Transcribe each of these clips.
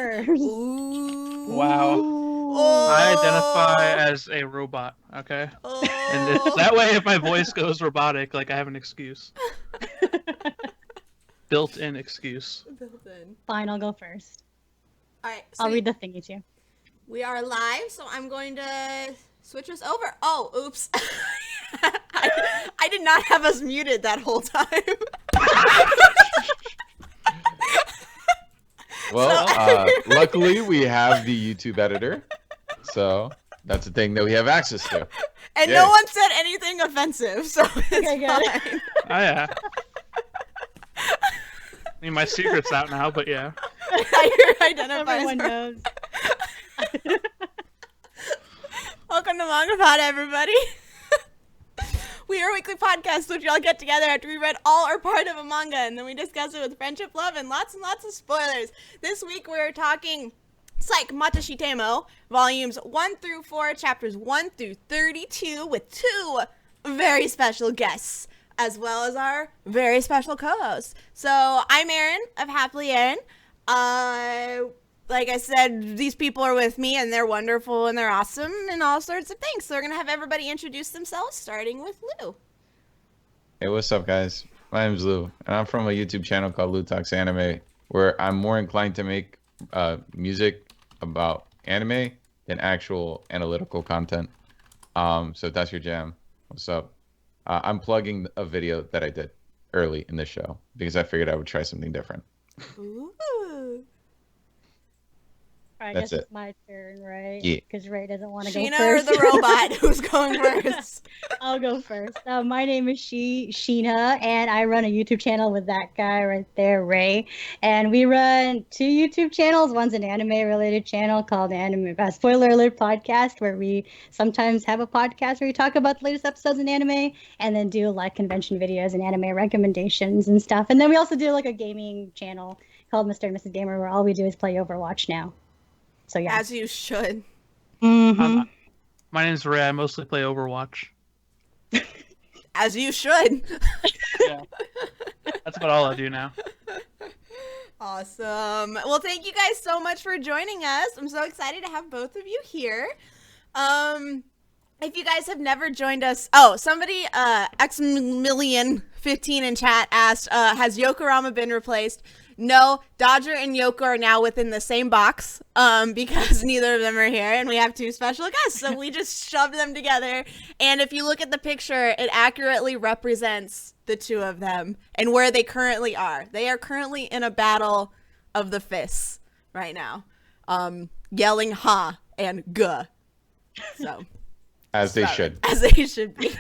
first. Ooh. Wow. Oh. I identify as a robot, okay? And that way, if my voice goes robotic, like I have an excuse. Built-in excuse. Built-in. Fine, I'll go first. All right. So I'll read the thingy too. we are live, so I'm going to switch us over. Oh, oops. I did not have us muted that whole time. Well, luckily we have the YouTube editor, so that's the thing that we have access to. And Yay. no one said anything offensive, so it's Okay, good. fine. Oh, yeah. I mean, my secret's out now, but yeah. You're identified. Everyone knows. Welcome to MangaPod, everybody. We are a weekly podcast which we all get together after we read all or part of a manga, and then we discuss it with friendship, love, and lots of spoilers. This week we're talking Psyche, Matashitemo, volumes 1 through 4, chapters 1 through 32, with two very special guests, as well as our very special co-hosts. So I'm Erin of Happily Erin. Like I said, these people are with me, and they're wonderful, and they're awesome, and all sorts of things. So we're going to have everybody introduce themselves, starting with Lou. Hey, what's up, guys? My name's Lou, and I'm from a YouTube channel called Lou Talks Anime, where I'm more inclined to make music about anime than actual analytical content. So if that's your jam, what's up? I'm plugging a video that I did early in the show because I figured I would try something different. Ooh. I That's guess it. it's my turn, right? Yeah. Because Ray doesn't want to go Sheena first. or the robot? Who's going first? I'll go first. My name is Sheena, and I run a YouTube channel with that guy right there, Ray. And we run two YouTube channels. One's an anime-related channel called Anime Spoiler Alert Podcast, where we sometimes have a podcast where we talk about the latest episodes in anime, and then do like convention videos and anime recommendations and stuff. And then we also do like a gaming channel called Mr. and Mrs. Gamer, where all we do is play Overwatch now. So yeah. As you should. Mm-hmm. My name's Ray. I mostly play Overwatch. As you should. Yeah. That's about all I do now. Awesome. Well, thank you guys so much for joining us. I'm so excited to have both of you here. If you guys have never joined us, somebody, XMillion15 in chat asked, has Yokurama been replaced? No, Dodger and Yoko are now within the same box, because neither of them are here, and we have two special guests, so we just shoved them together. And if you look at the picture, it accurately represents the two of them and where they currently are. They are currently in a battle of the fists right now, yelling ha and guh. So. As they should. As they should be.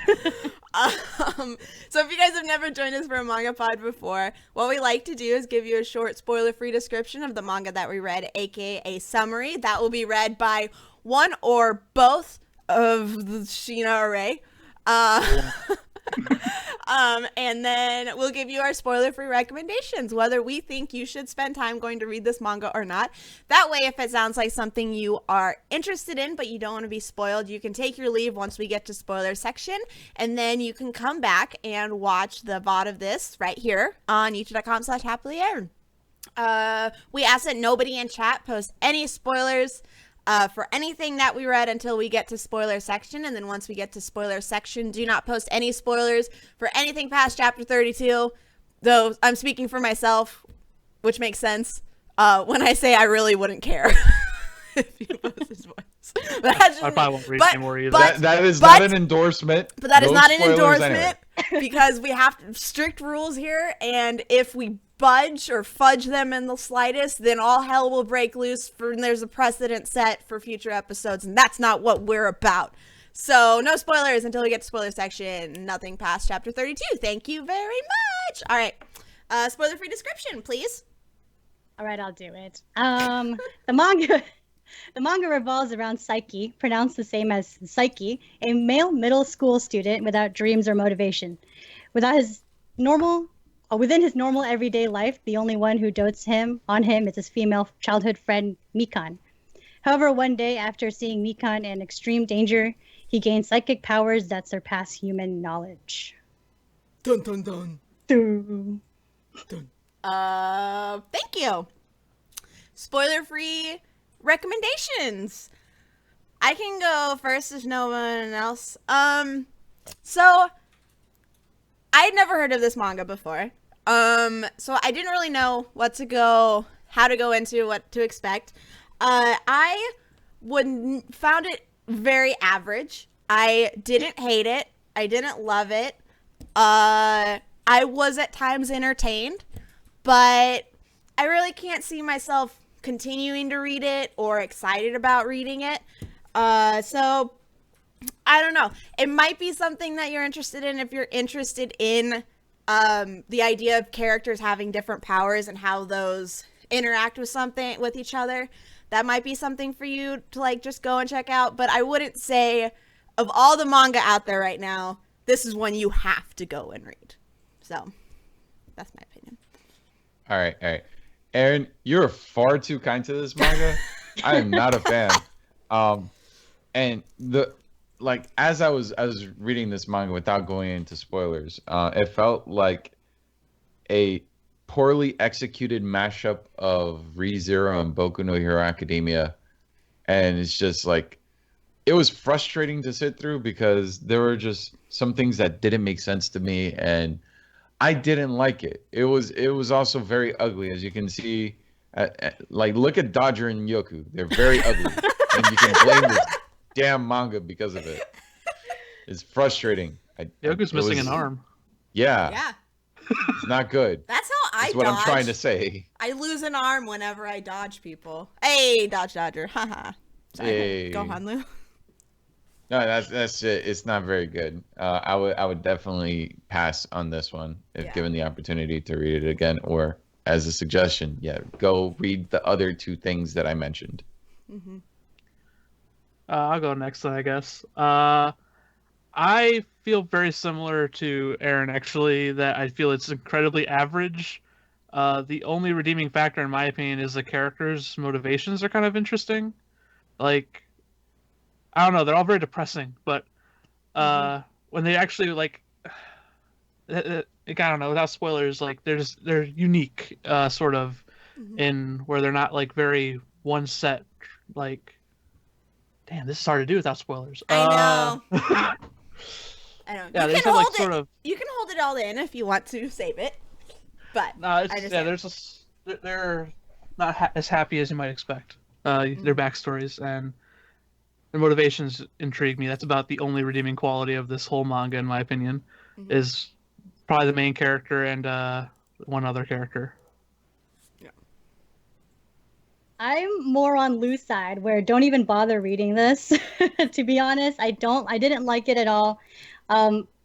So if you guys have never joined us for a manga pod before, what we like to do is give you a short spoiler-free description of the manga that we read, aka a summary. That will be read by one or both of the Sheena or Ray. And then we'll give you our spoiler-free recommendations, whether we think you should spend time going to read this manga or not. That way, if it sounds like something you are interested in, but you don't want to be spoiled, you can take your leave once we get to spoiler section, and then you can come back and watch the VOD of this right here on youtube.com/happilyerin. We ask that nobody in chat post any spoilers for anything that we read until we get to spoiler section, and then once we get to spoiler section, do not post any spoilers for anything past chapter 32, though I'm speaking for myself, which makes sense when I say I really wouldn't care if you posted spoilers. I probably won't read anymore either. That is not an endorsement. But that is No not an spoilers endorsement anyway. because we have strict rules here, and if we budge or fudge them in the slightest, then all hell will break loose, and there's a precedent set for future episodes, and that's not what we're about. So no spoilers until we get to spoiler section. Nothing past chapter 32. Thank you very much. All right. Spoiler-free description, please. All right, I'll do it. The manga revolves around Psyche, pronounced the same as Psyche, a male middle school student without dreams or motivation. Within his normal everyday life, the only one who dotes on him is his female childhood friend, Mikan. However, one day, after seeing Mikan in extreme danger, he gains psychic powers that surpass human knowledge. Dun dun dun. Dun. Thank you. spoiler-free recommendations. I can go first if no one else. So I'd never heard of this manga before. So I didn't really know how to go into, what to expect. I found it very average. I didn't hate it. I didn't love it. I was at times entertained, but I really can't see myself continuing to read it or excited about reading it. So I don't know. It might be something that you're interested in if you're interested in the idea of characters having different powers and how those interact with each other. That might be something for you to like just go and check out. But I wouldn't say, of all the manga out there right now, this is one you have to go and read. So that's my opinion. All right. Aaron, you're far too kind to this manga. I am not a fan. And as I was reading this manga without going into spoilers, it felt like a poorly executed mashup of Re:Zero and Boku no Hero Academia. And it's just like, it was frustrating to sit through because there were just some things that didn't make sense to me, and I didn't like it. It was also very ugly, as you can see. Like, look at Dodger and Yoku; they're very ugly, and you can blame this damn manga because of it. It's frustrating. Yoku's missing an arm. Yeah, it's not good. That's how That's what I'm trying to say. I lose an arm whenever I dodge people. Hey, Dodger, haha. Hey. Go Hanlu. No, that's it. It's not very good. I would definitely pass on this one if given the opportunity to read it again, or as a suggestion, go read the other two things that I mentioned. Mm-hmm. I'll go next then, I guess. I feel very similar to Aaron, actually, that I feel it's incredibly average. The only redeeming factor, in my opinion, is the characters' motivations are kind of interesting. Like, I don't know, they're all very depressing, but when they actually, like, I don't know, without spoilers, like, they're unique, sort of, in where they're not, like, very one set, like, damn, this is hard to do without spoilers. I know. I know. Yeah, You they can have, like, hold sort it. of... You can hold it all in if you want to save it, but No, they're not as happy as you might expect. Their backstories and their motivations intrigue me. That's about the only redeeming quality of this whole manga, in my opinion, is probably the main character and one other character. Yeah. I'm more on Lou's side, where don't even bother reading this. To be honest, I didn't like it at all.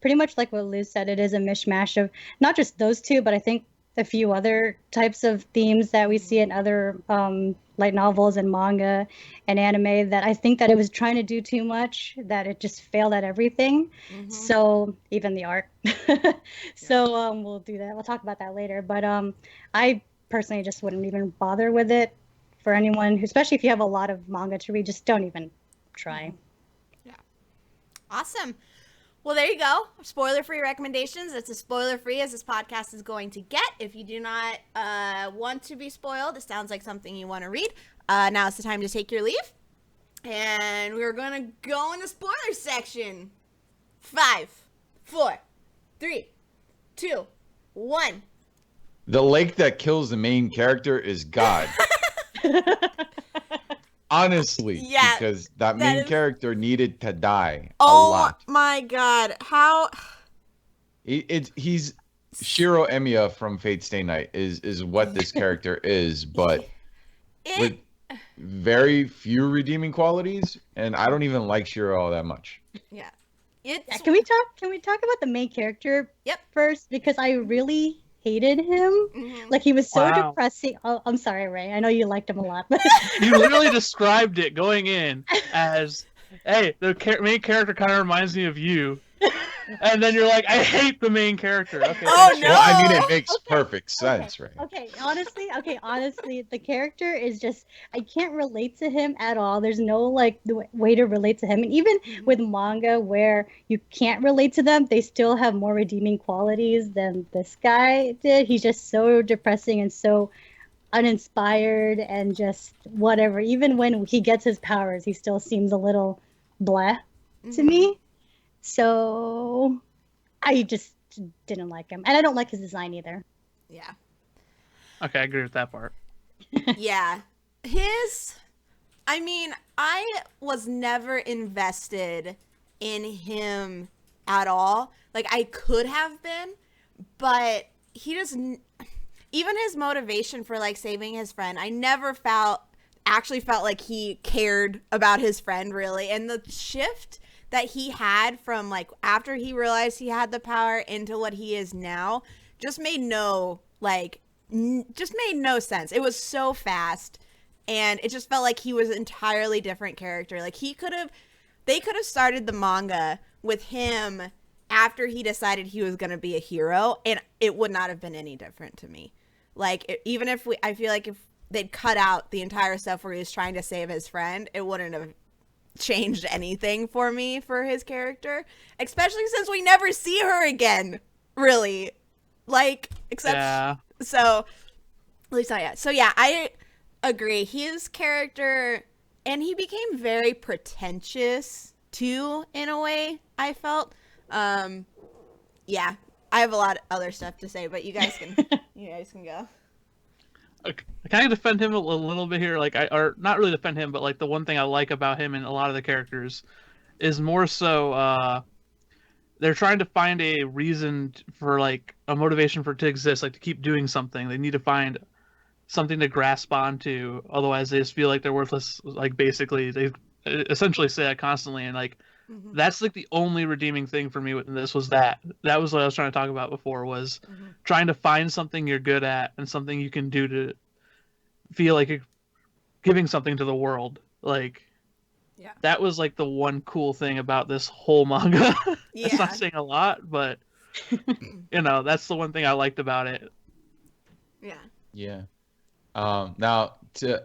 Pretty much like what Lou said, it is a mishmash of not just those two, but I think a few other types of themes that we see in other light novels and manga and anime, that I think that it was trying to do too much, that it just failed at everything. So even the art. So we'll do that. We'll talk about that later. But I personally just wouldn't even bother with it. For anyone, especially if you have a lot of manga to read, just don't even try. Yeah. Awesome. Well, there you go. Spoiler-free recommendations. It's as spoiler-free as this podcast is going to get. If you do not want to be spoiled, it sounds like something you want to read. Now it's the time to take your leave. And we're going to go in the spoiler section. 5, 4, 3, 2, 1. The lake that kills the main character is God. Honestly, because that main character needed to die a lot. Oh my god, how... He's Shiro Emiya from Fate Stay Night is what this character is, but with very few redeeming qualities, and I don't even like Shiro all that much. Yeah. Can we talk about the main character first? Because I really hated him. Like, he was so depressing. Oh, I'm sorry, Ray. I know you liked him a lot. But You literally described it going in as, hey, the main character kind of reminds me of you. And then you're like, I hate the main character. Okay. Oh, no. Well, I mean, it makes perfect sense, right? Okay, honestly, the character is just, I can't relate to him at all. There's no, like, way to relate to him. And even with manga where you can't relate to them, they still have more redeeming qualities than this guy did. He's just so depressing and so uninspired and just whatever. Even when he gets his powers, he still seems a little blah to me. So I just didn't like him. And I don't like his design either. Yeah. Okay, I agree with that part. Yeah. I was never invested in him at all. Like, I could have been, but he doesn't. Even his motivation for, like, saving his friend, I never actually felt like he cared about his friend, really. And the shift that he had from, like, after he realized he had the power into what he is now just made no sense. It was so fast, and it just felt like he was an entirely different character. Like, they could have started the manga with him after he decided he was going to be a hero, and it would not have been any different to me. Like, I feel like if they'd cut out the entire stuff where he was trying to save his friend, it wouldn't have changed anything for me for his character, especially since we never see her again, really. Like, except so at least not yet. So yeah, I agree. His character, and he became very pretentious too, in a way, I felt. Yeah, I have a lot of other stuff to say, but you guys can go. Can I defend him a little bit here? Like, or not really defend him, but like the one thing I like about him and a lot of the characters is more so they're trying to find a reason for, like, a motivation for it to exist, like to keep doing something. They need to find something to grasp onto, otherwise they just feel like they're worthless. Like, basically, they essentially say that constantly, and like that's like the only redeeming thing for me with this was that was what I was trying to talk about before, was trying to find something you're good at and something you can do to feel like you're giving something to the world. Like, that was like the one cool thing about this whole manga. That's not saying a lot, but that's the one thing I liked about it. Yeah. Now,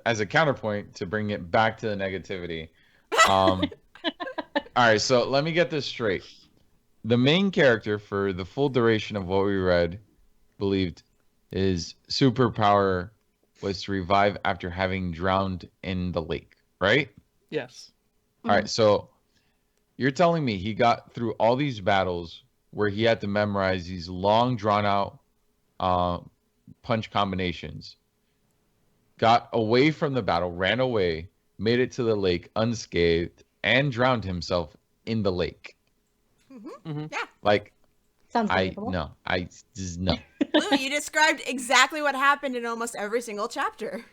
as a counterpoint, to bring it back to the negativity, all right, so let me get this straight. The main character for the full duration of what we read believed his superpower was to revive after having drowned in the lake, right? Yes. All right, so you're telling me he got through all these battles where he had to memorize these long, drawn-out punch combinations, got away from the battle, ran away, made it to the lake unscathed, and drowned himself in the lake. Yeah. Like, Sounds believable. no. Lou, you described exactly what happened in almost every single chapter.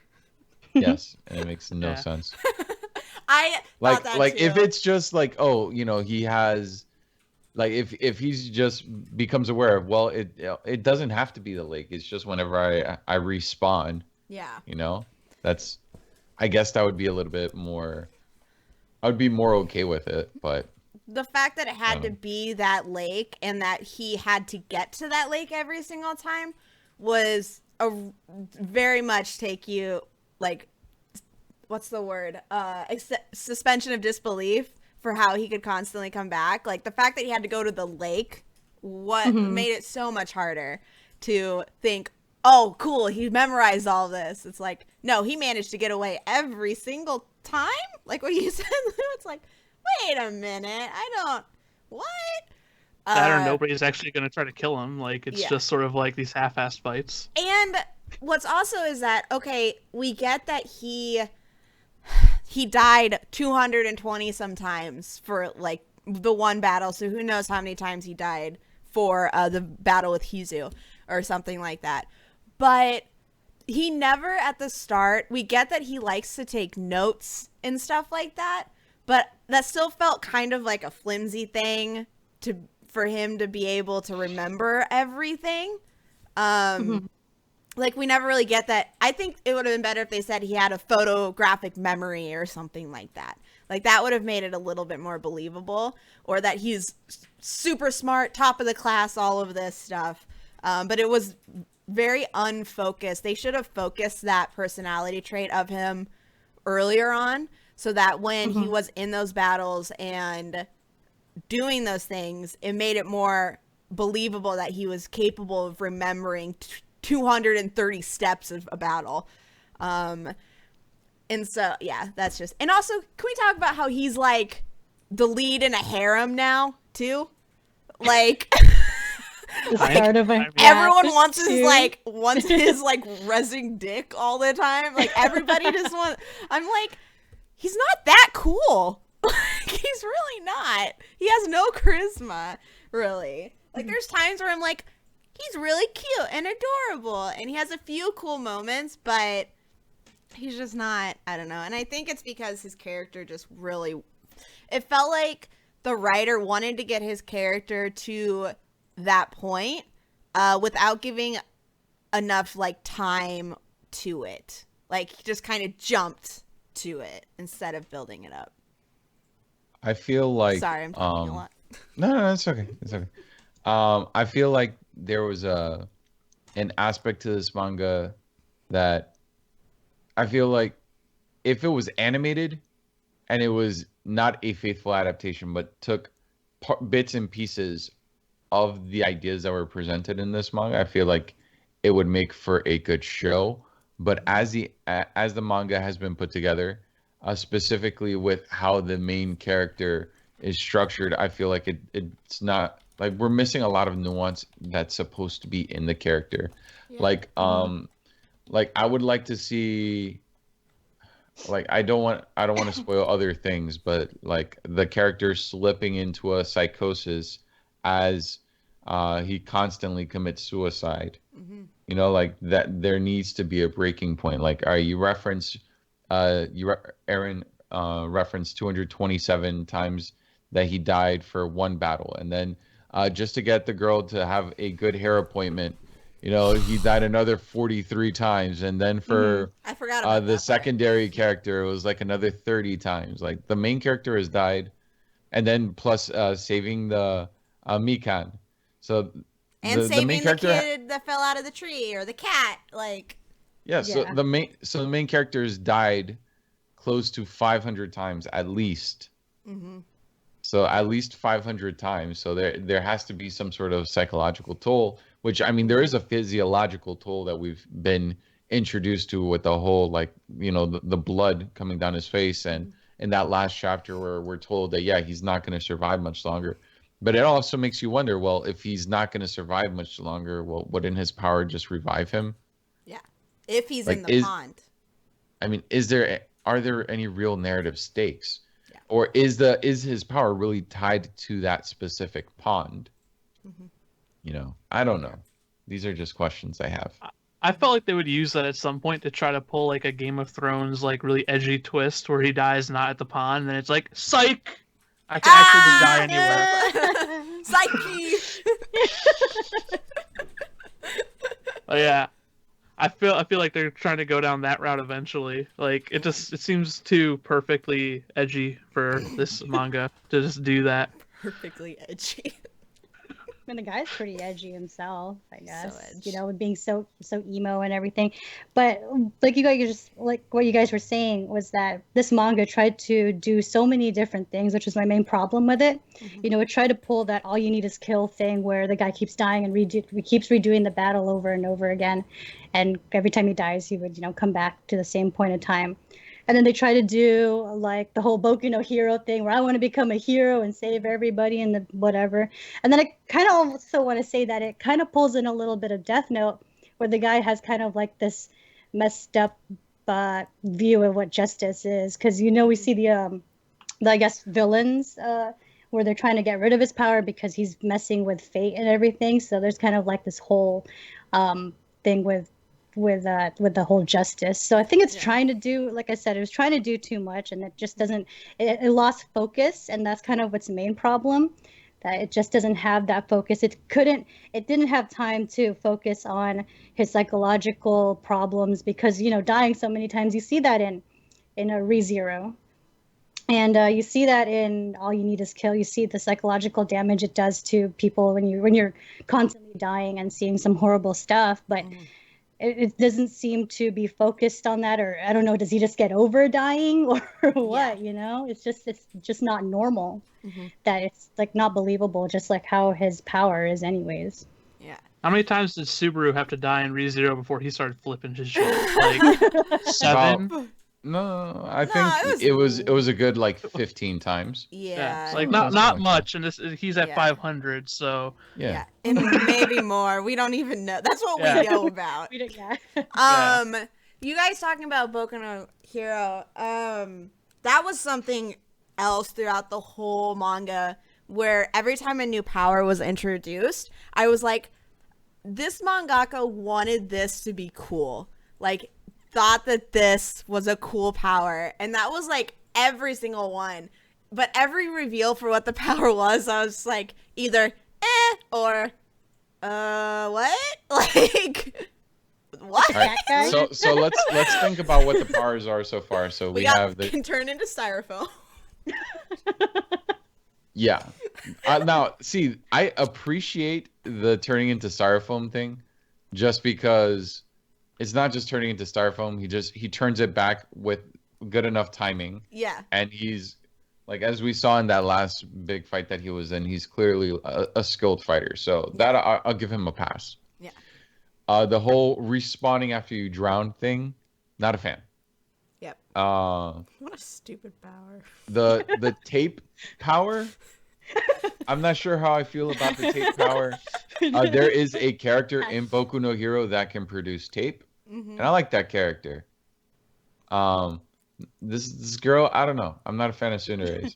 Yes, and it makes no sense. I thought that too. If it's just like, he has, like, if he's just becomes aware of, well, it doesn't have to be the lake. It's just whenever I respawn. Yeah. That's, I guess that would be a little bit more. I would be more okay with it, but the fact that it had to be that lake and that he had to get to that lake every single time was very much take you, like, what's the word? Suspension of disbelief for how he could constantly come back. Like, the fact that he had to go to the lake, made it so much harder to think, oh, cool, he memorized all this. It's like, no, he managed to get away every single time? Like what you said, it's like, wait a minute, what? That or nobody's actually going to try to kill him. Like, it's just sort of like these half-assed fights. And what's also is that, okay, we get that he died 220 sometimes for, like, the one battle, so who knows how many times he died for the battle with Hizu or something like that. But he never, at the start, we get that he likes to take notes and stuff like that, but that still felt kind of like a flimsy thing for him to be able to remember everything. Like, we never really get that. I think it would have been better if they said he had a photographic memory or something like that. Like, that would have made it a little bit more believable, or that he's super smart, top of the class, all of this stuff. But it was very unfocused. They should have focused that personality trait of him earlier on, so that when he was in those battles and doing those things, it made it more believable that he was capable of remembering 230 steps of a battle. And so, yeah, that's just... And also, can we talk about how he's, like, the lead in a harem now, too? Like... The start of a everyone wants his like rezzing dick all the time. Like everybody just wants. I'm like, he's not that cool. He's really not. He has no charisma, really. Like there's times where I'm like, he's really cute and adorable, and he has a few cool moments, but he's just not. I don't know. And I think it's because his character just really. It felt like the writer wanted to get his character to that point without giving enough like time to it. Like he just kind of jumped to it instead of building it up. I feel like sorry, I'm talking a lot. No, it's okay. It's okay. I feel like there was an aspect to this manga that I feel like if it was animated and it was not a faithful adaptation but took bits and pieces of the ideas that were presented in this manga, I feel like it would make for a good show. But as the manga has been put together, specifically with how the main character is structured, I feel like it's not like we're missing a lot of nuance that's supposed to be in the character. Yeah. Like I would like to see, like I don't want to spoil other things, but like the character slipping into a psychosis as he constantly commits suicide. Mm-hmm. You know, like that there needs to be a breaking point. Like, you reference Aaron referenced 227 times that he died for one battle, and then just to get the girl to have a good hair appointment, you know, he died another 43 times, and then for I forgot about the secondary character, it was like another 30 times. Like the main character has died, and then plus saving the Mikan. So and saving the main character, the kid that fell out of the tree, or the cat, like so the main character has died close to 500 times at least. Mm-hmm. So at least 500 times. So there has to be some sort of psychological toll, which I mean there is a physiological toll that we've been introduced to with the whole, like, you know, the blood coming down his face, and in that last chapter where we're told that he's not going to survive much longer. But it also makes you wonder, well, if he's not going to survive much longer, well, wouldn't his power just revive him? Yeah. If he's like, in the pond. I mean, are there any real narrative stakes? Yeah. Or is his power really tied to that specific pond? Mm-hmm. You know, I don't know. These are just questions I have. I felt like they would use that at some point to try to pull like a Game of Thrones, like really edgy twist where he dies not at the pond, and then it's like, psych! I can actually just die anywhere. Psyche! But yeah, I feel like they're trying to go down that route eventually. Like it seems too perfectly edgy for this manga to just do that. Perfectly edgy. I mean, the guy's pretty edgy himself, I guess. So edgy. You know, with being so emo and everything. But like what you guys were saying was that this manga tried to do so many different things, which was my main problem with it. Mm-hmm. You know, it tried to pull that all you need is kill thing where the guy keeps dying and keeps redoing the battle over and over again. And every time he dies, he would, you know, come back to the same point in time. And then they try to do like the whole Boku no Hero thing where I want to become a hero and save everybody and the whatever. And then I kind of also want to say that it kind of pulls in a little bit of Death Note where the guy has kind of like this messed up view of what justice is. Because, you know, we see the I guess, villains where they're trying to get rid of his power because he's messing with fate and everything. So there's kind of like this whole thing with the whole justice. So I think it's trying to do, like I said, it was trying to do too much, and it just doesn't, it lost focus, and that's kind of what's the main problem, that it just doesn't have that focus. It didn't have time to focus on his psychological problems because, you know, dying so many times, you see that in a ReZero. And you see that in All You Need Is Kill. You see the psychological damage it does to people when you're constantly dying and seeing some horrible stuff, but it doesn't seem to be focused on that, or I don't know, does he just get over dying or what, you know? It's just not normal, that it's like not believable, just like how his power is anyways. Yeah. How many times did Subaru have to die in ReZero before he started flipping his shit? Like 7? No, I No, think it was a good like 15 times. Yeah, Yeah. like That's not not much, and he's at Yeah. 500, so Yeah. And maybe more. We don't even know. That's what Yeah. we know about. We don't, yeah. You guys talking about Boku no Hero, that was something else throughout the whole manga where every time a new power was introduced, I was like, this mangaka wanted this to be cool. Like, thought that this was a cool power. And that was like every single one. But every reveal for what the power was, I was like, either or what? Like, what? All right. So let's think about what the powers are so far. So we have the can turn into styrofoam. yeah. Now, see, I appreciate the turning into styrofoam thing, just because it's not just turning into styrofoam. He turns it back with good enough timing. Yeah. And he's like, as we saw in that last big fight that he was in, he's clearly a skilled fighter. So that I'll give him a pass. Yeah. The whole respawning after you drown thing, not a fan. Yep. What a stupid power. The tape power, I'm not sure how I feel about the tape power. There is a character in Boku no Hero that can produce tape, and I like that character. This girl, I don't know. I'm not a fan of tsunderes.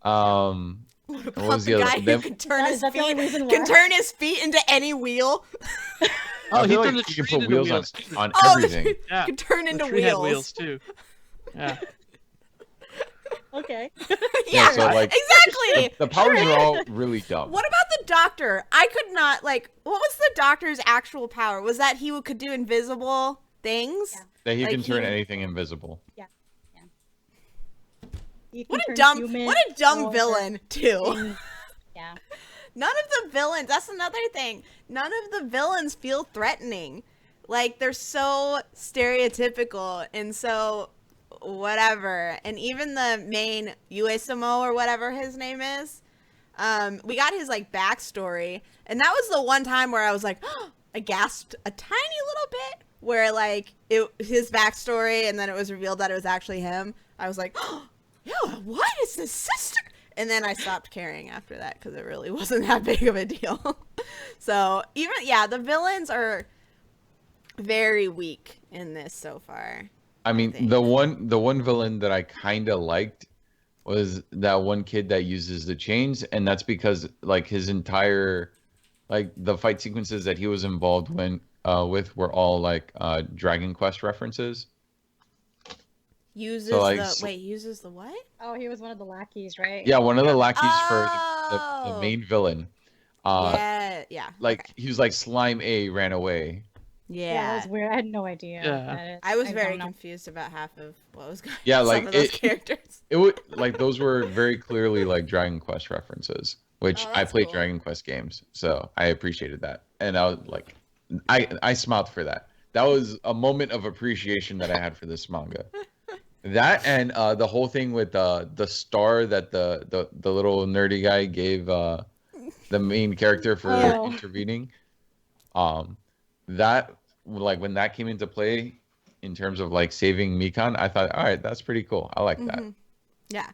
What what was the the guy other? who can turn his Is that the only reason can why? turn his feet into any wheel? I he feel turned like the you can tree put into wheels wheels. on Oh, everything. Yeah, can turn into the tree had wheels. wheels too. Yeah. Okay. Yeah, so, like, exactly. The powers are all really dumb. What about the doctor? I could not, like, what was the doctor's actual power? Was that he could do invisible things? Yeah. That he Like, can turn he- anything invisible. You can What a turn dumb human or- villain, too. in- Yeah. None of the villains, that's another thing. None of the villains feel threatening. Like, they're so stereotypical and so whatever. And even the main Uesamo or whatever his name is, we got his, like, backstory. And that was the one time where I was like, I gasped a tiny little bit. Where, like, his backstory and then it was revealed that it was actually him. I was like, yeah, what is this sister? And then I stopped caring after that because it really wasn't that big of a deal. So even the villains are very weak in this so far. I mean, think. the one villain that I kind of liked was that one kid that uses the chains, and that's because like his entire like the fight sequences that he was involved with were all like Dragon Quest references. Uses uses the what? Oh, he was one of the lackeys, right? Yeah, one of the lackeys for Oh. the main villain. Yeah. Like Okay. he was like Slime A ran away. Yeah, that Yeah. was weird. I had no idea. Yeah. That is- I was don't very know. confused about half of what was going on. Yeah, Some like, of those it- characters. It would like those were very clearly like Dragon Quest references, which Oh, I that's played cool. Dragon Quest games, so I appreciated that, and I was like, I smiled for that. That was a moment of appreciation that I had for this manga. That and the whole thing with the star that the little nerdy guy gave the main character for Oh. intervening. That like when that came into play in terms of like saving Mikan, I thought, all right, that's pretty cool. I like that. Mhm. Yeah,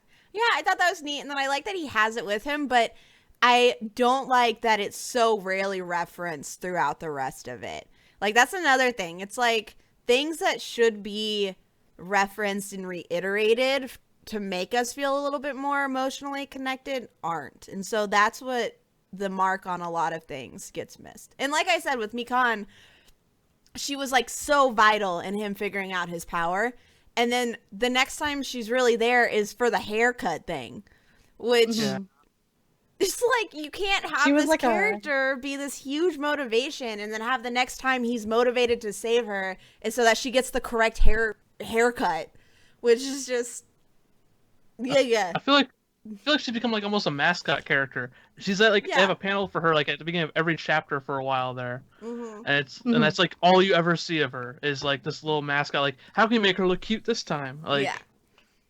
I thought that was neat, and then I like that he has it with him, but I don't like that it's so rarely referenced throughout the rest of it. Like, that's another thing. It's like things that should be referenced and reiterated to make us feel a little bit more emotionally connected aren't. And so that's what the mark on a lot of things gets missed. And like I said with Mikan, she was like so vital in him figuring out his power. And then the next time she's really there is for the haircut thing, which Yeah. it's like you can't have She was this like character be this huge motivation and then have the next time he's motivated to save her and so that she gets the correct haircut, which is just yeah. I feel like she's become like almost a mascot character. She's at, like they have Yeah. a panel for her like at the beginning of every chapter for a while there, Mhm. and it's Mhm. and that's like all you ever see of her is like this little mascot. Like, how can you make her look cute this time? Like, Yeah.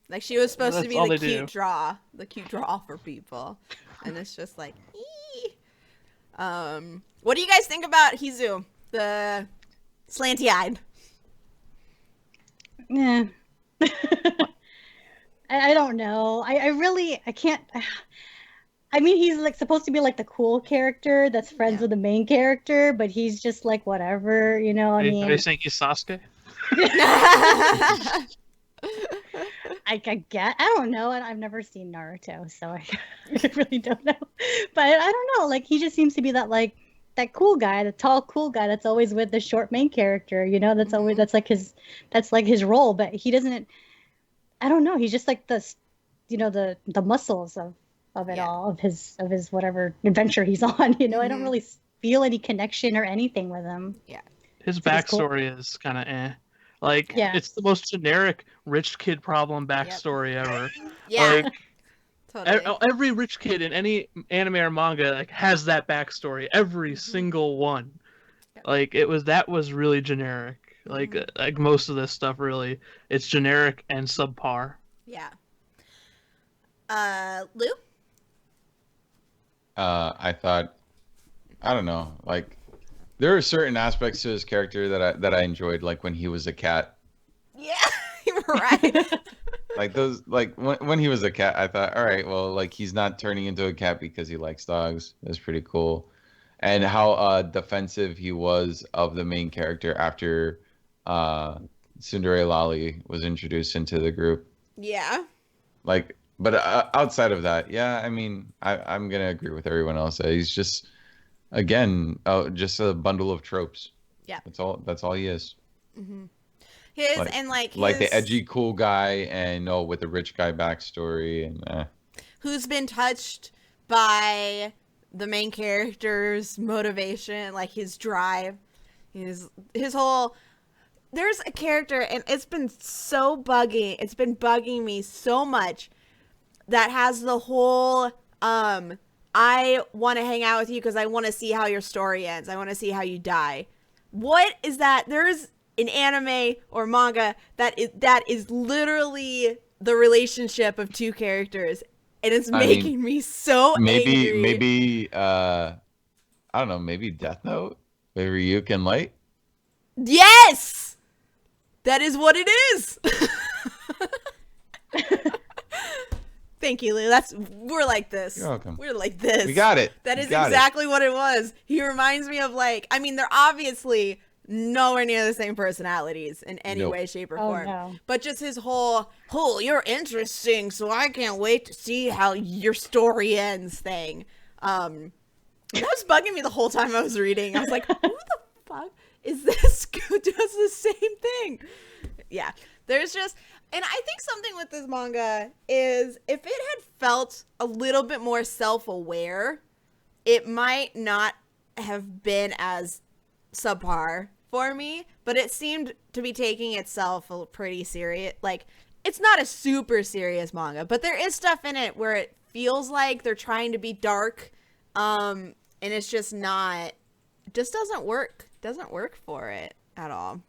Like she was supposed to That's be all the they cute do. draw for people, and it's just like, ee. What do you guys think about Hizu, the slanty-eyed? Yeah. I don't know. I can't. I mean, he's like supposed to be like the cool character that's friends with the main character, but he's just like whatever, you know. I Are you mean, saying he's Sasuke? I get. I don't know, and I've never seen Naruto, so I really don't know. But I don't know. Like he just seems to be that cool guy, the tall cool guy that's always with the short main character. You know, that's always that's like his role. But he doesn't. I don't know. He's just like the muscles of it all, of his whatever adventure he's on. You know, I don't really feel any connection or anything with him. Yeah. His backstory is kind of Like, it's the most generic rich kid problem backstory ever. Yeah. Like, Totally. every rich kid in any anime or manga like has that backstory. Every single one. Like, that was really generic. Like most of this stuff, really, it's generic and subpar. Yeah. Lou? I thought, I don't know, like there are certain aspects to his character that I enjoyed, like when he was a cat. Yeah, you're right. Like those, like when he was a cat, I thought, all right, well, like he's not turning into a cat because he likes dogs. That's pretty cool. And how defensive he was of the main character after Tsundere Lali was introduced into the group. Yeah. Like, but outside of that, yeah, I mean, I'm gonna agree with everyone else. He's just, again, just a bundle of tropes. Yeah. That's all he is. Mm-hmm. Like the edgy cool guy, and with the rich guy backstory, and who's been touched by the main character's motivation, like his drive, his whole. There's a character, and it's been bugging me so much, that has the whole I want to hang out with you because I want to see how your story ends. I want to see how you die. What is that? There's an anime or manga that is literally the relationship of two characters, and it's making me so angry. Maybe I don't know, maybe Death Note, maybe you can light. Yes, that is what it is. Thank you, Lou. We're like this. You're welcome. We're like this. We got it. That is exactly what it was. He reminds me of I mean, they're obviously nowhere near the same personalities in any way, shape, or form. No. But just his whole, you're interesting, so I can't wait to see how your story ends thing. That was bugging me the whole time I was reading. I was like, who the fuck is this who does the same thing? Yeah. There's just... And I think something with this manga is if it had felt a little bit more self-aware, it might not have been as subpar for me, but it seemed to be taking itself pretty serious. Like, it's not a super serious manga, but there is stuff in it where it feels like they're trying to be dark, and it's just not, just doesn't work for it at all.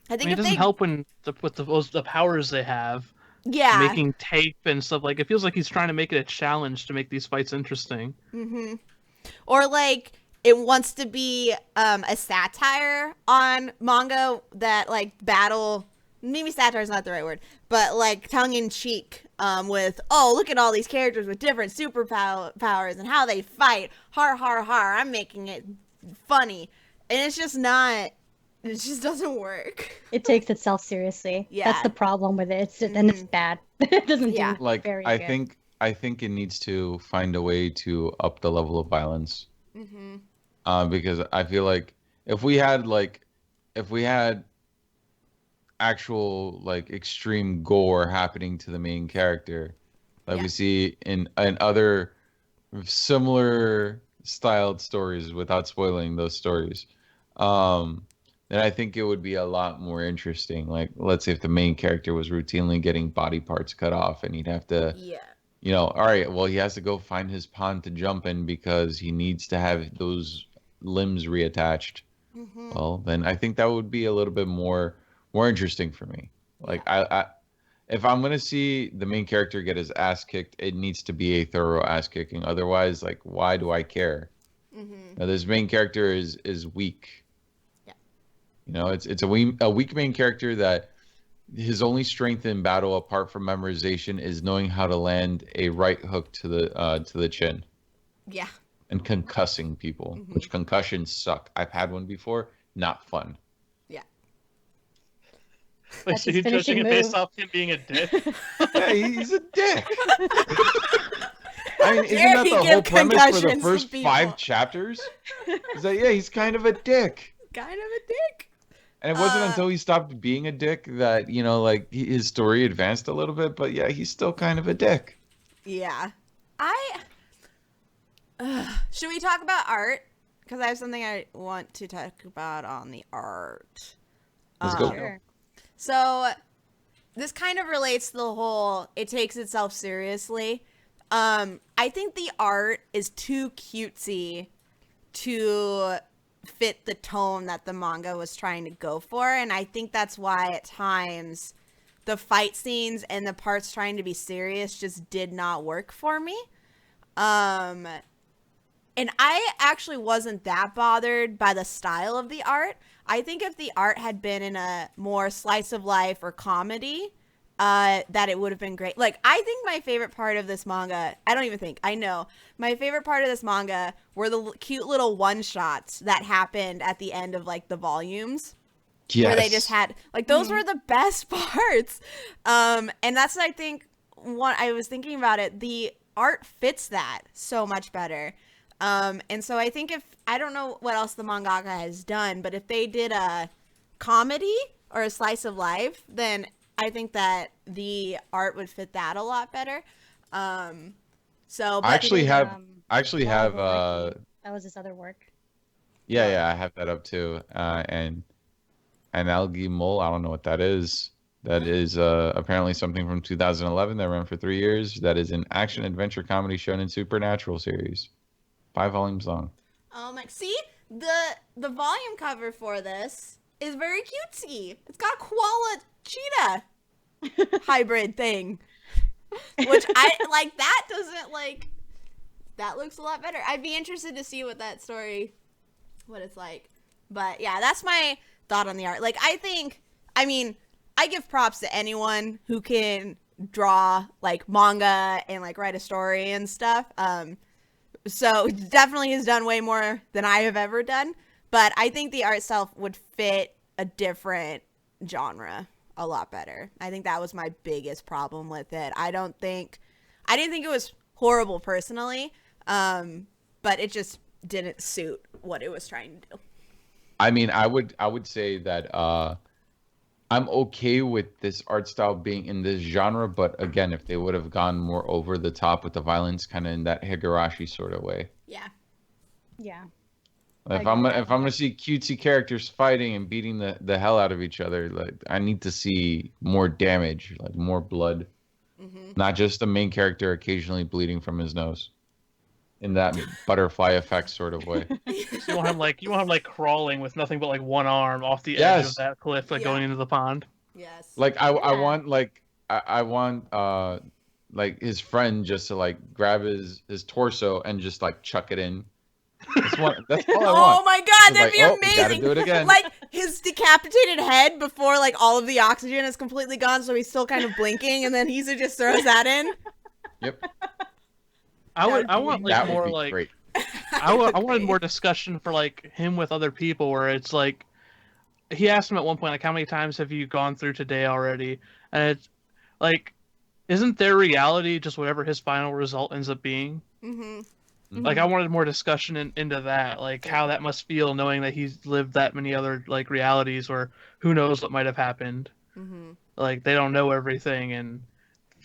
I think it doesn't help when with the powers they have. Yeah. Making tape and stuff, like, it feels like he's trying to make it a challenge to make these fights interesting. Mm-hmm. Or like it wants to be a satire on manga that battle. Maybe satire is not the right word, but tongue in cheek with look at all these characters with different superpowers and how they fight. Har har har! I'm making it funny, and it's just not. It just doesn't work. It takes itself seriously. Yeah. That's the problem with it. It's just, and it's bad. It doesn't do very good. I think it needs to find a way to up the level of violence. Mm-hmm. Because I feel like if we had actual extreme gore happening to the main character, we see in other similar styled stories, without spoiling those stories, then I think it would be a lot more interesting. Like, let's say if the main character was routinely getting body parts cut off, and he'd have to, all right, well, he has to go find his pond to jump in because he needs to have those limbs reattached. Mm-hmm. Well, then I think that would be a little bit more interesting for me. Like, I if I'm gonna see the main character get his ass kicked, it needs to be a thorough ass kicking. Otherwise, why do I care? Mm-hmm. Now, this main character is weak. Yeah. You know, it's a weak main character that his only strength in battle, apart from memorization, is knowing how to land a right hook to the chin Yeah. and concussing people, Mhm. which concussions suck. I've had one before, not fun. Yeah. Wait, That's so his you're judging finishing it based move. off him being a dick? Yeah, he's a dick. I mean, isn't Dare that he the give whole premise for the concussions to first people? 5 chapters? Is that, yeah, he's kind of a dick. Kind of a dick. And it wasn't until he stopped being a dick that, you know, like his story advanced a little bit, but yeah, he's still kind of a dick. Yeah. Should we talk about art? Because I have something I want to talk about on the art. Let's go. Sure. So this kind of relates to the whole it takes itself seriously. I think the art is too cutesy to fit the tone that the manga was trying to go for, and I think that's why at times the fight scenes and the parts trying to be serious just did not work for me. And I actually wasn't that bothered by the style of the art. I think if the art had been in a more slice of life or comedy, that it would have been great. Like, I think my favorite part of this manga, I know. My favorite part of this manga were the cute little one-shots that happened at the end of, like, the volumes. Yes. Where they just had, like, those were the best parts. And that's, I think, what I was thinking about it. The art fits that so much better. And so I think I don't know what else the mangaka has done, but if they did a comedy or a slice of life, then I think that the art would fit that a lot better. I But actually have That was his other work. yeah, I have that up too. And algae mole, I don't know what that is. That is apparently something from 2011 that ran for 3 years. That is an action adventure comedy shonen supernatural series. 5 volumes long. see, the volume cover for this is very cutesy. It's got a koala cheetah hybrid thing, which I like. That doesn't like. That looks a lot better. I'd be interested to see what it's like. But yeah, that's my thought on the art. Like, I give props to anyone who can draw like manga and like write a story and stuff. So definitely has done way more than I have ever done. But I think the art itself would fit a different genre a lot better. I think that was my biggest problem with it. I didn't think it was horrible personally, but it just didn't suit what it was trying to do. I mean, I would say that I'm okay with this art style being in this genre, but again, if they would have gone more over the top with the violence, kind of in that Higurashi sort of way. Yeah. Yeah. If I'm gonna see cutesy characters fighting and beating the hell out of each other, like I need to see more damage, like more blood, not just the main character occasionally bleeding from his nose, in that butterfly effect sort of way. So you want him like crawling with nothing but like one arm off the edge of Yes. that cliff, like going into the pond. Yes. Like I want like his friend just to like grab his torso and just like chuck it in. That's all I want. Oh my god, It's that'd like, be oh, amazing! we gotta do it again. Like his decapitated head before like all of the oxygen is completely gone, so he's still kind of blinking, and then Hizu just throws that in. Yep. I want like That more would be like great. I wanted more discussion for like him with other people, where it's like he asked him at one point like, how many times have you gone through today already? And it's like, isn't their reality just whatever his final result ends up being? Mm-hmm. Like, I wanted more discussion into that, like how that must feel knowing that he's lived that many other like realities, or who knows what might have happened. Mm-hmm. Like, they don't know everything, and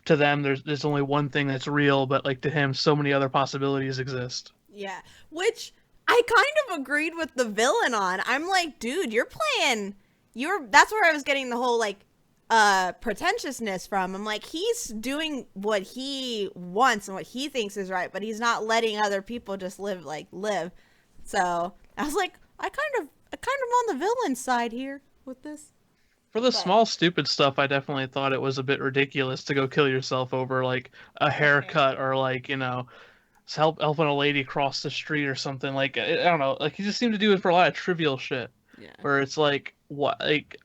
to them there's only one thing that's real, but like to him so many other possibilities exist. Yeah, which I kind of agreed with the villain on. I'm like, dude, that's where I was getting the whole like pretentiousness from. I'm like, he's doing what he wants and what he thinks is right, but he's not letting other people just live. So I was like, I kind of on the villain side here with this. For the small stupid stuff, I definitely thought it was a bit ridiculous to go kill yourself over like a haircut or like, you know, helping a lady cross the street or something. Like I don't know. Like he just seemed to do it for a lot of trivial shit. Yeah. Where it's like what like.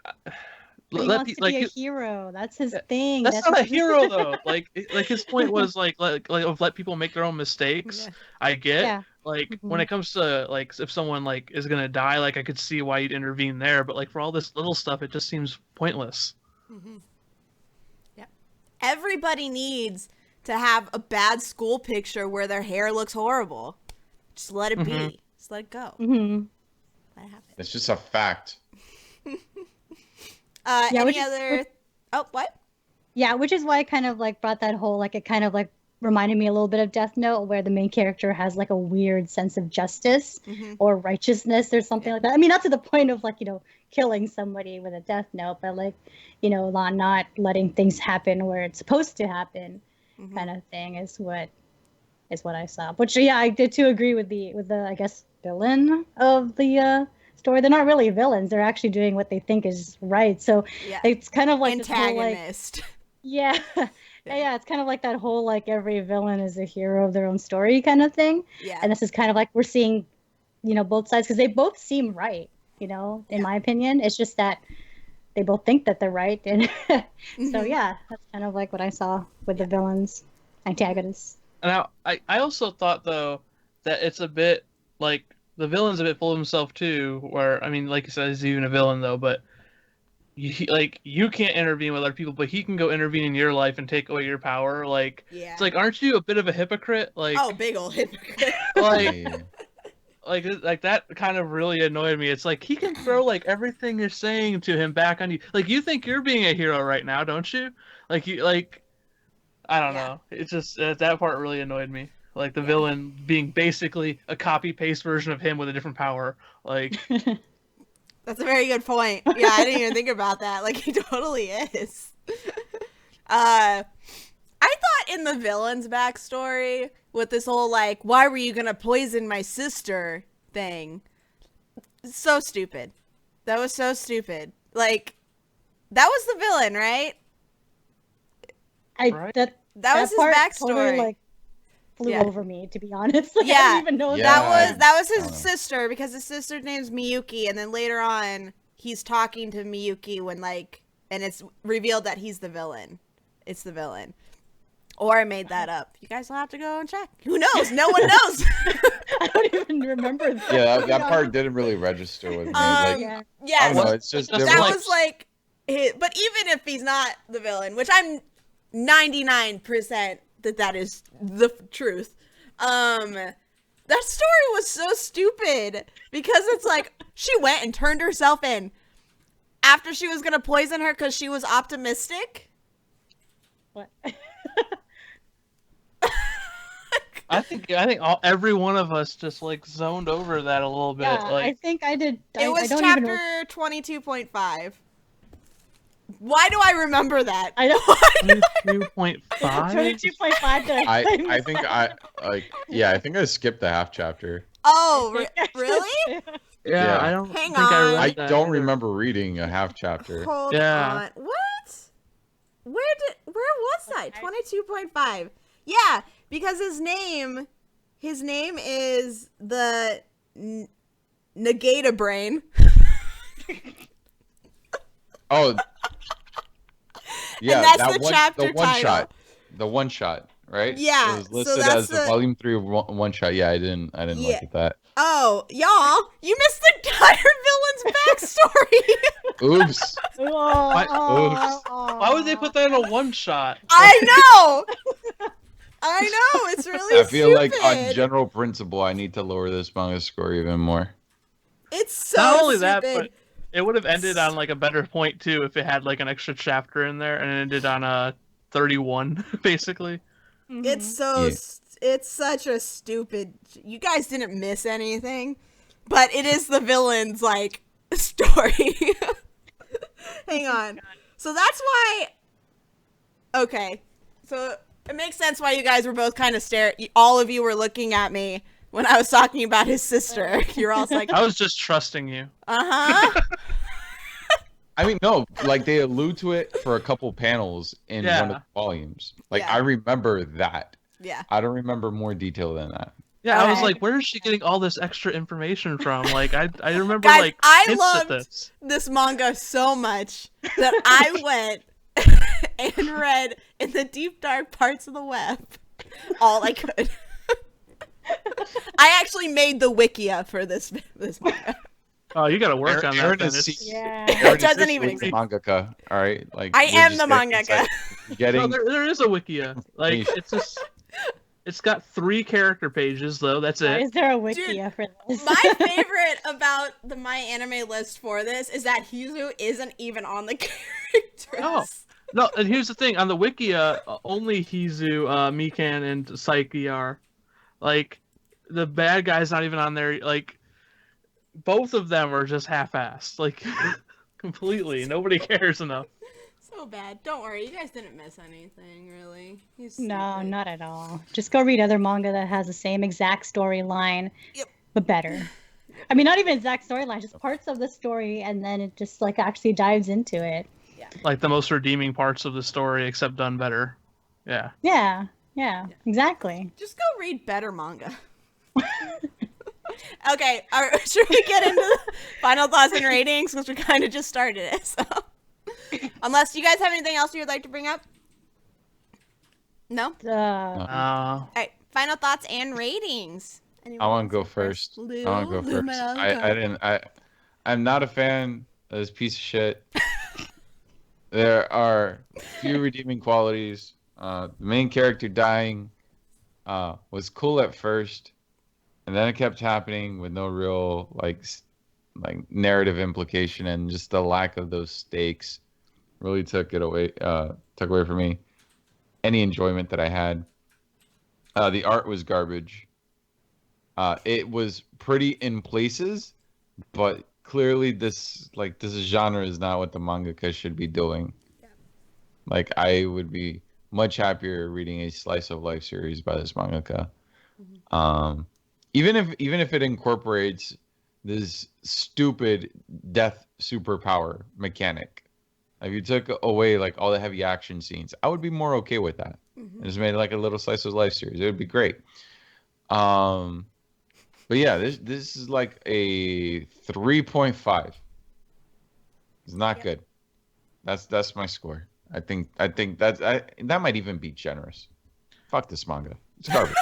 But he wants to be a hero. That's his thing. That's not a hero though. Like his point was like of let people make their own mistakes. Yeah. I get. Yeah. Like when it comes to like if someone like is gonna die, like I could see why you'd intervene there. But like for all this little stuff, it just seems pointless. Mm-hmm. Yeah. Everybody needs to have a bad school picture where their hair looks horrible. Just let it be. Just let it go. Mm-hmm. Let it happen. It's just a fact. Any other? Oh, what? Yeah, which is why I kind of like brought that whole like it kind of like reminded me a little bit of Death Note, where the main character has like a weird sense of justice or righteousness or something like that. I mean, not to the point of like killing somebody with a death note, but like not letting things happen where it's supposed to happen, kind of thing is what I saw. Which I did too agree with the I guess villain of the story. They're not really villains. They're actually doing what they think is right. So it's kind of like antagonist. This whole, yeah, it's kind of like that whole like every villain is a hero of their own story kind of thing. Yeah. And this is kind of like we're seeing, both sides because they both seem right. In my opinion, it's just that they both think that they're right, and so that's kind of like what I saw with the villains, antagonists. And I also thought though that it's a bit like the villain's a bit full of himself too. Where I mean, like you said, he's even a villain though, but. You can't intervene with other people, but he can go intervene in your life and take away your power. Like, it's like, aren't you a bit of a hypocrite? Like, big old hypocrite. like that kind of really annoyed me. It's like he can throw like everything you're saying to him back on you. Like, you think you're being a hero right now, don't you? Like I don't know. It's just that part really annoyed me. Like the villain being basically a copy paste version of him with a different power. Like. That's a very good point. Yeah, I didn't even think about that. Like, he totally is. I thought in the villain's backstory with this whole, like, why were you gonna poison my sister thing? So stupid. That was so stupid. Like, that was the villain, right? That was his backstory. Totally, like, flew over me, to be honest. Like, I didn't even know that was his sister, because his sister's name's Miyuki, and then later on he's talking to Miyuki when and it's revealed that he's the villain. It's the villain. Or I made that up. You guys will have to go and check. Who knows? No one knows. I don't even remember that. Yeah, that part didn't really register with me. I don't know, it's just that was like, but even if he's not the villain, which I'm 99% that is the truth. That story was so stupid because it's like she went and turned herself in after she was gonna poison her because she was optimistic. What? I think every one of us just like zoned over that a little bit. Yeah, like, I think I did. It was chapter 22.5. Why do I remember that? I don't. 22.5. 22.5. I think I think I skipped the half chapter. Oh, really? Yeah, I don't Hang think I read I that don't either. remember reading a half chapter. Hold on. What? Where was I? 22.5. Yeah, because his name is the Negata Brain. Oh. Yeah, and that's that the chapter the one title. shot. The one shot, right? Yeah. It was listed as the volume 3 of one shot. Yeah, I didn't look at that. Oh, y'all, you missed the entire villain's backstory. Oops. Why would they put that in a one shot? I know. It's really I feel stupid. like on general principle, I need to lower this manga score even more. It's so Not only stupid. that, but it would have ended on like a better point too if it had like an extra chapter in there and it ended on 31 basically. It's so it's such a stupid. You guys didn't miss anything, but it is the villain's like story. Hang on. So that's why. Okay, so it makes sense why you guys were both kind of staring. All of you were looking at me when I was talking about his sister. You're all like, I was just trusting you. I mean, no, like they allude to it for a couple panels in one of the volumes. Like I remember that. Yeah. I don't remember more detail than that. Yeah, I was Okay. like, where is she getting all this extra information from? Like, I remember Guys, like I hints at loved this. this manga so much that I went and read in the deep dark parts of the web all I could. I actually made the wikia for this manga. Oh, you got to work on that. Aaron Then. is It's- Yeah. It doesn't even the exist. mangaka. All right, like I you're am just the getting- it's mangaka. like No, getting there is a wikia. Like, Niche. it's just, it's got 3 character pages though. That's Why it. is there a wikia for this? My favorite about the My Anime list for this is that Hizu isn't even on the characters. No. No, and here's the thing: on the wikia, only Hizu, Mikan, and Psyche are. Like, the bad guy's not even on there. Like, both of them are just half-assed. Like, completely. Nobody cares enough. So bad. Don't worry, you guys didn't miss anything, really. He's No, stupid. not at all. Just go read other manga that has the same exact storyline, Yep. but better. I mean, not even exact storyline, just parts of the story, and then it just like actually dives into it. Like, the most redeeming parts of the story, except done better. Yeah. Yeah, exactly. Just go read better manga. Okay, should we get into the final thoughts and ratings? Because we kind of just started it. So, unless you guys have anything else you'd like to bring up? No? All right, final thoughts and ratings. I want to go first. Lou, I want to go Lou first. Malcolm. I'm not a fan of this piece of shit. There are few redeeming qualities. The main character dying was cool at first, and then it kept happening with no real like narrative implication, and just the lack of those stakes really took away from me any enjoyment that I had. The art was garbage. It was pretty in places, but clearly this genre is not what the mangaka should be doing. Yeah. Like, I would be much happier reading a slice of life series by this mangaka. Even if it incorporates this stupid death superpower mechanic. If you took away like all the heavy action scenes, I would be more okay with that. And just made like a little slice of life series. It would be great. But yeah, this is like a 3.5. It's not good. That's my score. I think that might even be generous. Fuck this manga. It's garbage.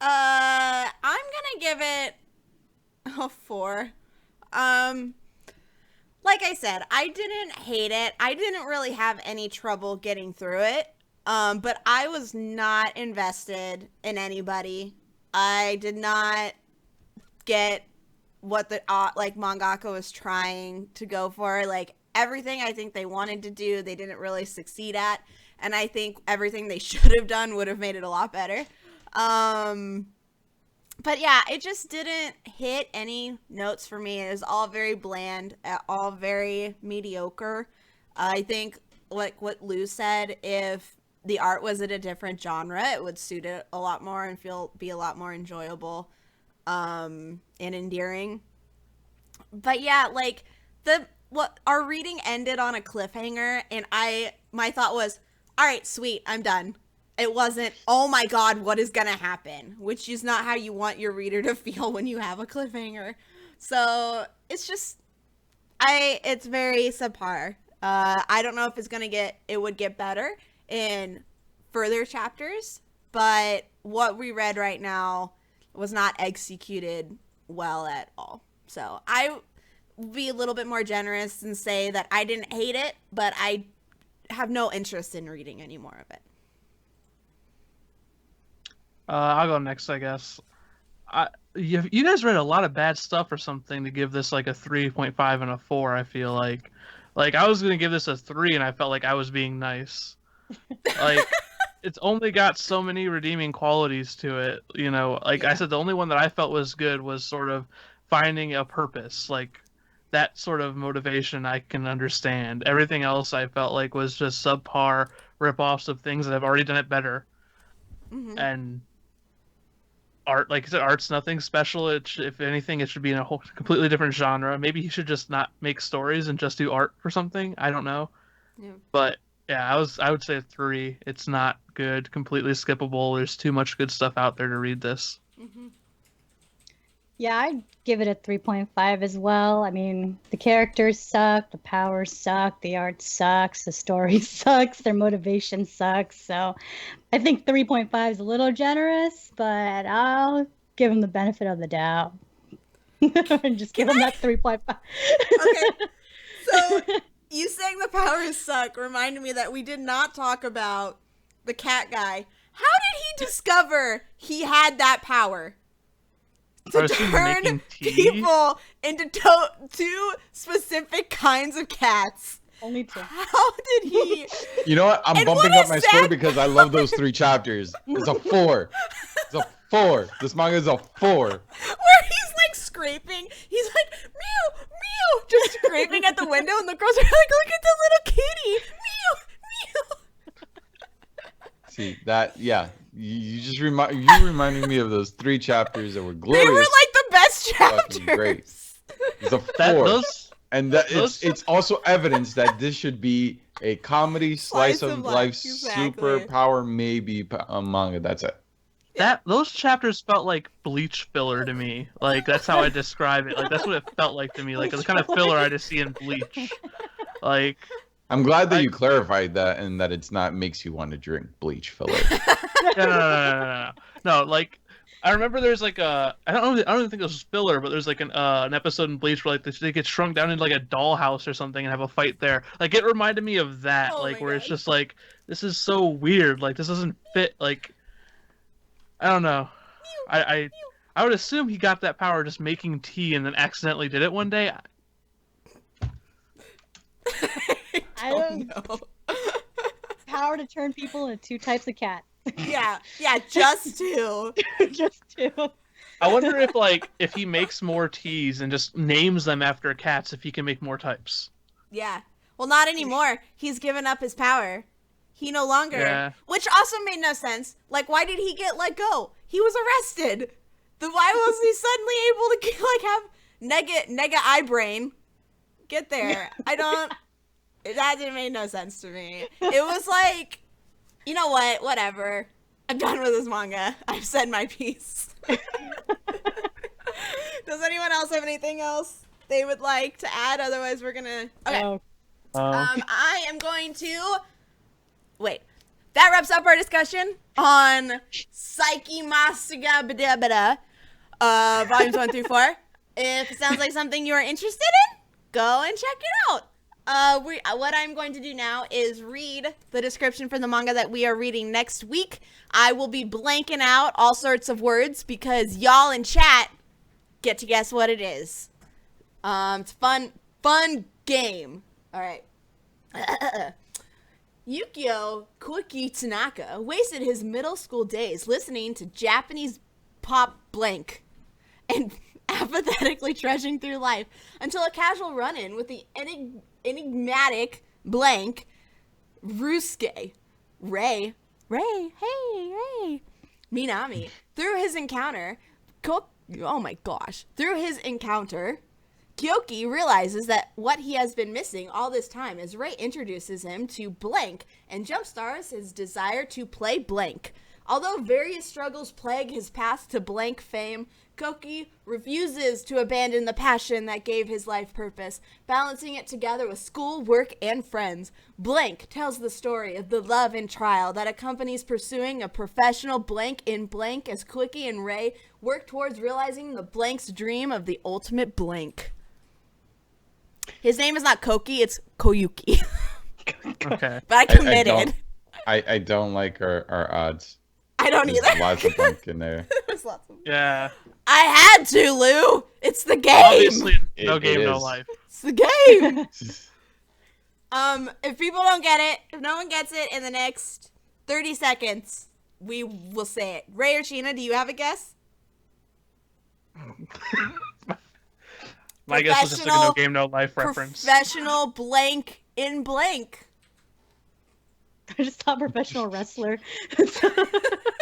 I'm gonna give it a 4. Like I said, I didn't hate it. I didn't really have any trouble getting through it. But I was not invested in anybody. I did not get what the mangaka was trying to go for. Like, everything I think they wanted to do, they didn't really succeed at. And I think everything they should have done would have made it a lot better. But yeah, it just didn't hit any notes for me. It was all very bland, all very mediocre. I think, like what Lou said, if the art was in a different genre, it would suit it a lot more and be a lot more enjoyable and endearing. But yeah, like our reading ended on a cliffhanger, and my thought was, all right, sweet, I'm done. It wasn't, oh my god, what is gonna happen? Which is not how you want your reader to feel when you have a cliffhanger. So it's just, it's very subpar. I don't know if it would get better in further chapters, but what we read right now was not executed well at all. So I would be a little bit more generous and say that I didn't hate it, but I have no interest in reading any more of it. I'll go next, I guess. You guys read a lot of bad stuff or something to give this like a 3.5 and a 4, I feel like. Like, I was going to give this a 3, and I felt like I was being nice. Like, it's only got so many redeeming qualities to it, you know. Like I said, the only one that I felt was good was sort of finding a purpose. Like, that sort of motivation I can understand. Everything else I felt like was just subpar rip-offs of things that have already done it better. And art, like I said, art's nothing special. If anything, it should be in a whole completely different genre. Maybe he should just not make stories and just do art or something. I don't know. Yeah. But Yeah, I would say a 3. It's not good, completely skippable. There's too much good stuff out there to read this. Yeah, I'd give it a 3.5 as well. I mean, the characters suck, the powers suck, the art sucks, the story sucks, their motivation sucks. So I think 3.5 is a little generous, but I'll give them the benefit of the doubt. And just give them that 3.5. Okay. So you saying the powers suck reminded me that we did not talk about the cat guy. How did he discover he had that power? To turn people into 2 specific kinds of cats. Only 2. How did he? You know what? I'm And bumping what up my is score that? because I love those 3 chapters. It's a 4. It's a 4. This manga is a 4. Where he's like scraping. He's like, meow, meow, just scraping at the window, and the girls are like, look at the little kitty. Meow, meow. See that? Yeah. You just reminding me of those 3 chapters that were glorious. They were like the best fucking chapters. great. It's a 4. Those And it's also evidence that this should be a comedy slice of life exactly. superpower maybe manga. That's it. those chapters felt like Bleach filler to me. Like that's how I describe it. Like that's what it felt like to me. Like the kind of filler I just see in Bleach. Like I'm glad that you clarified that and that it's not makes you want to drink bleach filler. no. Like I remember there's like I don't even think this was filler, but there's like an episode in Bleach where like they get shrunk down into like a dollhouse or something and have a fight there. Like it reminded me of that. Oh Like my where it's God. just like this is so weird. Like this doesn't fit. Like I don't know. I would assume he got that power just making tea and then accidentally did it one day. I don't know. Power to turn people into 2 types of cat. Yeah, just 2. Just 2. I wonder if he makes more teas and just names them after cats, if he can make more types. Yeah. Well, not anymore. He's given up his power. He no longer. Yeah. Which also made no sense. Like, why did he get let go? He was arrested. Then why was he suddenly able to have nega eye brain? Get there. I don't. That didn't make no sense to me. It was like, you know what? Whatever. I'm done with this manga. I've said my piece. Does anyone else have anything else they would like to add? Otherwise, we're gonna. Okay. Oh, I am going to wait. That wraps up our discussion on Psyche Masaga Bada Bada, volumes 1 through 4. If it sounds like something you are interested in, go and check it out. What I'm going to do now is read the description for the manga that we are reading next week. I will be blanking out all sorts of words because y'all in chat get to guess what it is. It's a fun game. All right. Yukio Koiki Tanaka wasted his middle school days listening to Japanese pop blank and apathetically trudging through life until a casual run-in with the enigmatic blank Rusuke Ray, hey, Ray, Minami. Through his encounter, Kyoki realizes that what he has been missing all this time as Ray introduces him to blank and jumpstarts his desire to play blank. Although various struggles plague his path to blank fame, Koki refuses to abandon the passion that gave his life purpose, balancing it together with school, work, and friends. Blank tells the story of the love and trial that accompanies pursuing a professional blank in blank as Quickie and Ray work towards realizing the blank's dream of the ultimate blank. His name is not Koki, it's Koyuki. Okay. But I committed. I don't like our odds. I don't There's either. lots of blank in there. There's lots of... Yeah. I had to, Lou. It's the game. Obviously, no It game, no is. life. It's the game. If people don't get it, if no one gets it in the next 30 seconds, we will say it. Ray or Sheena, do you have a guess? My guess was just like a no game, no life reference. Professional blank in blank. I just thought professional wrestler.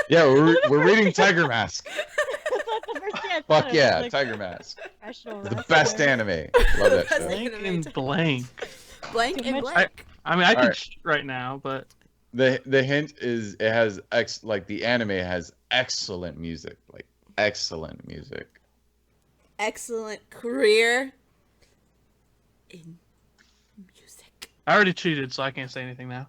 Yeah, we're reading Tiger Mask. The first thing I thought Fuck of, yeah, like, Tiger Mask. professional The wrestler. best anime. Love that Best show. anime. Blank and blank. Blank Too in much- blank. I mean, I can Alright. cheat right now, but The hint is it has the anime has excellent music, like excellent music. Excellent career in music. I already cheated, so I can't say anything now.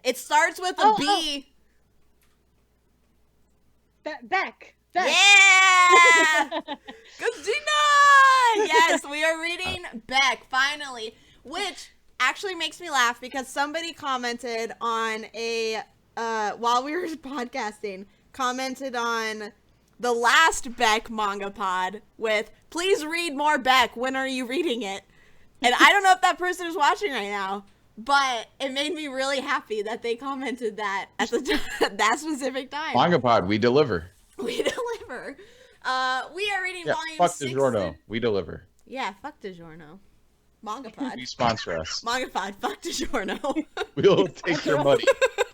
It starts with a Oh, B. Beck. Yeah! Christina! Yes, we are reading Beck, finally. Which actually makes me laugh because somebody commented on while we were podcasting, commented on the last Beck manga pod with, please read more Beck. When are you reading it? And I don't know if that person is watching right now, but it made me really happy that they commented that at that specific time. MangaPod, we deliver. We deliver. We are reading Yeah, volume fuck 6. DiGiorno, we deliver. Yeah, fuck DiGiorno. MangaPod. You sponsor us. MangaPod, fuck DiGiorno. We'll take your money,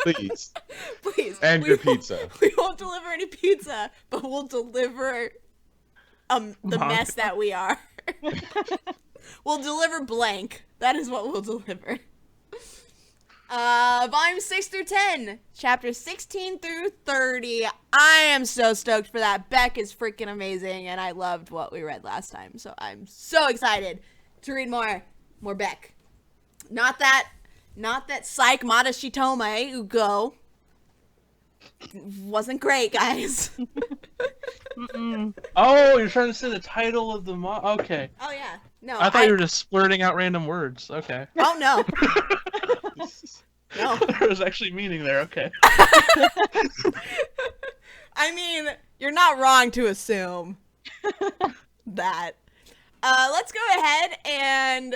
please, Please. and we your won't- pizza. We won't deliver any pizza, but we'll deliver the Manga. mess that we are. We'll deliver blank. That is what we'll deliver. Volume 6 through 10, chapters 16 through 30. I am so stoked for that. Beck is freaking amazing, and I loved what we read last time, so I'm so excited to read more Beck. Not that Psyche Matashitemo Ugo wasn't great, guys. Oh, you're trying to say the title of the Okay. Oh yeah, no. I thought you were just splurting out random words. Okay. Oh no. No. There was actually meaning there. Okay. I mean, you're not wrong to assume that. Let's go ahead and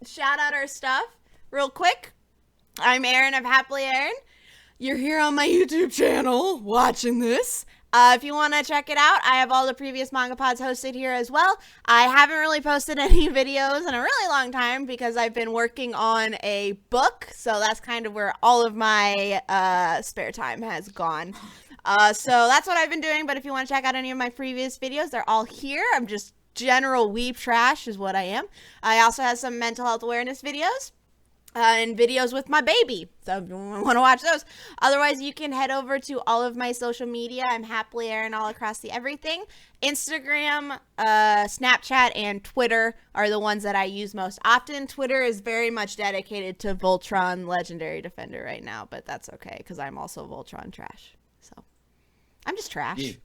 shout out our stuff real quick. I'm Aaron of Happily Aaron. You're here on my YouTube channel watching this. If you want to check it out, I have all the previous manga pods hosted here as well. I haven't really posted any videos in a really long time because I've been working on a book, so that's kind of where all of my spare time has gone. So that's what I've been doing, but if you want to check out any of my previous videos, they're all here. I'm just general weeb trash is what I am. I also have some mental health awareness videos. And videos with my baby, so if you want to watch those. Otherwise, you can head over to all of my social media. I'm Happily Aaron all across the everything. Instagram, Snapchat, and Twitter are the ones that I use most often. Twitter is very much dedicated to Voltron Legendary Defender right now, but that's okay because I'm also Voltron trash. So I'm just trash. Yee.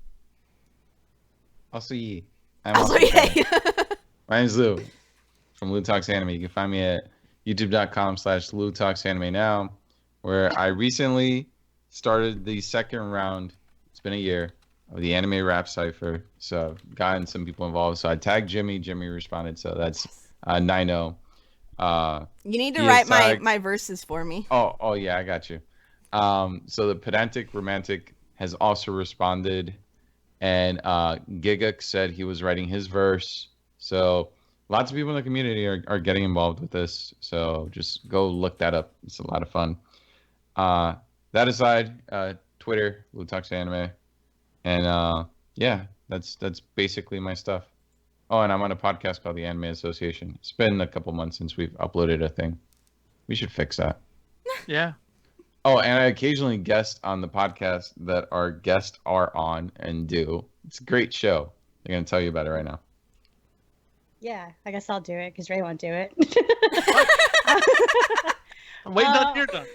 Also, yee. I'm Also, also yay. My name's Lou from Lou Talks Anime. You can find me at youtube.com/Lou Talks Anime now, where I recently started the second round. It's been a year of the anime rap cipher, so I've gotten some people involved. So I tagged Jimmy. Jimmy responded, so that's 9-0. You need to He write is tagged- my verses for me. Oh yeah, I got you. So the pedantic romantic has also responded, and Gigak said he was writing his verse. So lots of people in the community are getting involved with this. So just go look that up. It's a lot of fun. That aside, Twitter, Lou Talks Anime, and yeah, that's basically my stuff. Oh, and I'm on a podcast called the Anime Association. It's been a couple months since we've uploaded a thing. We should fix that. Yeah. Oh, and I occasionally guest on the podcast that our guests are on and do. It's a great show. I'm going to tell you about it right now. Yeah, I guess I'll do it because Ray won't do it. I'm waiting until you're done.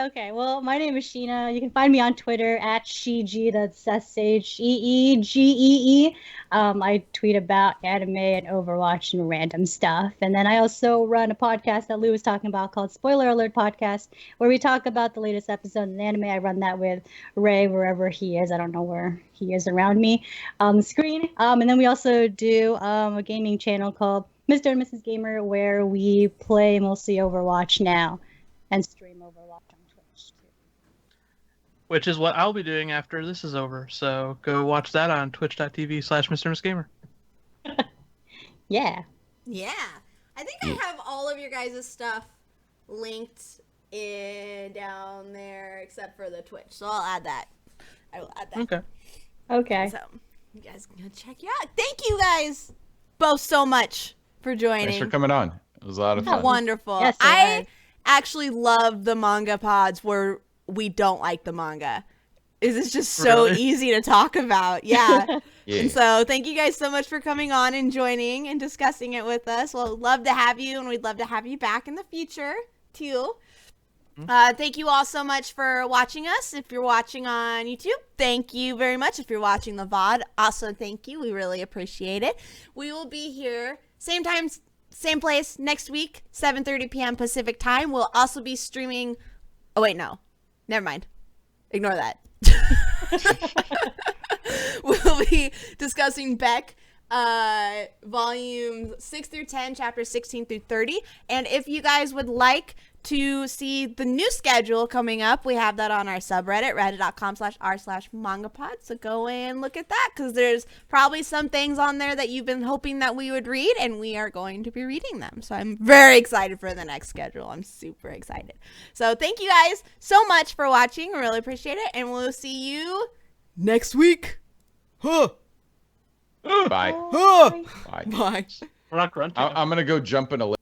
Okay. Well, my name is Sheena. You can find me on Twitter at Shege. That's SHEEGEE. I tweet about anime and Overwatch and random stuff. And then I also run a podcast that Lou was talking about called Spoiler Alert Podcast, where we talk about the latest episode in anime. I run that with Ray wherever he is. I don't know where he is around me on the screen. And then we also do a gaming channel called Mr. and Mrs. Gamer, where we play mostly Overwatch now and stream Overwatch on Twitch too. Which is what I'll be doing after this is over. So go watch that on twitch.tv/MrMissGamer. Yeah. Yeah. I think I have all of your guys' stuff linked down there except for the Twitch. So I'll add that. I will add that. Okay. Okay. So you guys can go check it out. Thank you guys both so much for joining. Thanks for coming on. It was a lot of Oh, fun. Wonderful. Yes, it I was. actually love the manga pods where we don't like the manga. It's just so Really? easy to talk about. Yeah. Yeah. And so thank you guys so much for coming on and joining and discussing it with us. We'll love to have you, and we'd love to have you back in the future too. Thank you all so much for watching us. If you're watching on YouTube, thank you very much. If you're watching the VOD, also thank you. We really appreciate it. We will be here same time, same place next week, 7:30 p.m. Pacific time. We'll also be streaming. Oh, wait, no. Never mind. Ignore that. We'll be discussing Beck, volumes 6 through 10, chapters 16 through 30. And if you guys would like to see the new schedule coming up, we have that on our subreddit, reddit.com/r/mangapod. So go and look at that, because there's probably some things on there that you've been hoping that we would read, and we are going to be reading them. So I'm very excited for the next schedule. I'm super excited. So thank you guys so much for watching. I really appreciate it. And we'll see you next week. Huh. Bye. Huh. Bye. Bye. We're not grunting. I'm gonna go jump in a